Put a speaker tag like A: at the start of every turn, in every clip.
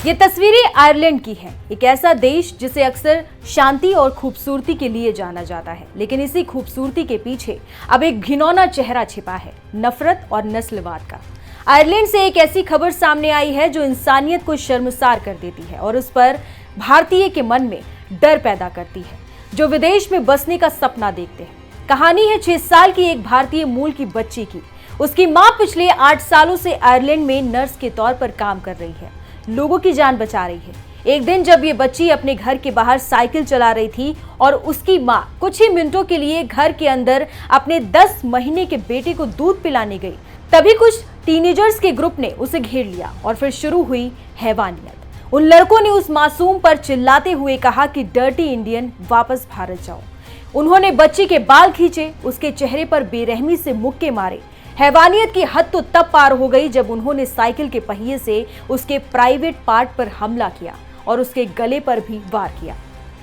A: ये तस्वीरें आयरलैंड की हैं, एक ऐसा देश जिसे अक्सर शांति और खूबसूरती के लिए जाना जाता है, लेकिन इसी खूबसूरती के पीछे अब एक घिनौना चेहरा छिपा है, नफरत और नस्लवाद का। आयरलैंड से एक ऐसी खबर सामने आई है जो इंसानियत को शर्मसार कर देती है और उस पर भारतीय के मन में डर पैदा करती है, जो विदेश में बसने का सपना देखते हैं। कहानी है 6 साल की एक भारतीय मूल की बच्ची की। उसकी मां पिछले 8 सालों से आयरलैंड में नर्स के तौर पर काम कर रही है, लोगों की जान बचा रही है। एक दिन जब ये बच्ची अपने घर के बाहर साइकिल चला रही थी और उसकी मां कुछ ही मिनटों के लिए घर के अंदर अपने 10 महीने के बेटे को दूध पिलाने गई, तभी कुछ टीनेजर्स के ग्रुप ने उसे घेर लिया और फिर शुरू हुई हैवानियत। उन लड़कों ने उस मासूम पर चिल्लाते हुए कहा कि डर्टी इंडियन, वापस भारत जाओ। उन्होंने बच्ची के बाल खींचे, उसके चेहरे पर बेरहमी से मुक्के मारे। हैवानियत की हद तो तब पार हो गई जब उन्होंने साइकिल के पहिए से उसके प्राइवेट पार्ट पर हमला किया और उसके गले पर भी वार किया।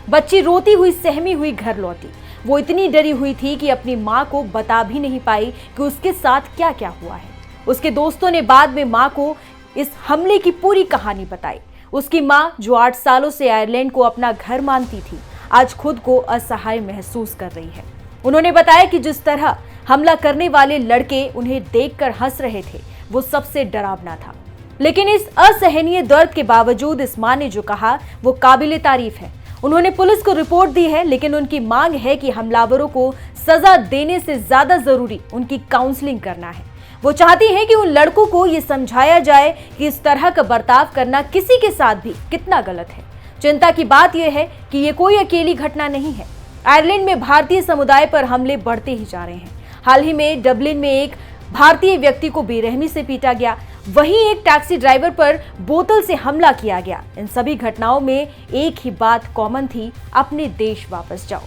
A: बच्ची रोती हुई सहमी हुई घर लौटी। वो इतनी डरी हुई थी कि अपनी मां को बता भी नहीं पाई कि उसके साथ क्या क्या हुआ है। उसके दोस्तों ने बाद में मां को इस हमले की पूरी कहानी बताई। उसकी मां, जो 8 सालों से आयरलैंड को अपना घर मानती थी, आज खुद को असहाय महसूस कर रही है। उन्होंने बताया कि जिस तरह हमला करने वाले लड़के उन्हें देखकर हंस रहे थे, वो सबसे डरावना था। लेकिन इस असहनीय दर्द के बावजूद इस मां ने जो कहा वो काबिले तारीफ है। उन्होंने पुलिस को रिपोर्ट दी है, लेकिन उनकी मांग है कि हमलावरों को सजा देने से ज्यादा जरूरी उनकी काउंसलिंग करना है। वो चाहती हैं कि उन लड़कों को ये समझाया जाए कि इस तरह का बर्ताव करना किसी के साथ भी कितना गलत है। चिंता की बात यह है कि ये कोई अकेली घटना नहीं है। आयरलैंड में भारतीय समुदाय पर हमले बढ़ते ही जा रहे हैं। हाल ही में डबलिन में एक भारतीय व्यक्ति को बेरहमी से पीटा गया, वहीं एक टैक्सी ड्राइवर पर बोतल से हमला किया गया। इन सभी घटनाओं में एक ही बात कॉमन थी, अपने देश वापस जाओ।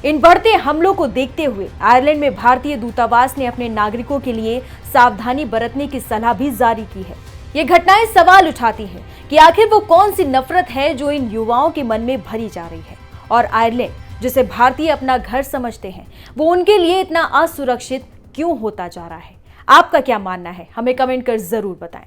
A: इन बढ़ते हमलों को देखते हुए आयरलैंड में भारतीय दूतावास ने अपने नागरिकों के लिए सावधानी बरतने की सलाह भी जारी की है। ये घटनाएं सवाल उठाती हैं कि आखिर वो कौन सी नफरत है जो इन युवाओं के मन में भरी जा रही है, और आयरलैंड जिसे भारतीय अपना घर समझते हैं, वो उनके लिए इतना असुरक्षित क्यों होता जा रहा है। आपका क्या मानना है, हमें कमेंट कर जरूर बताएं।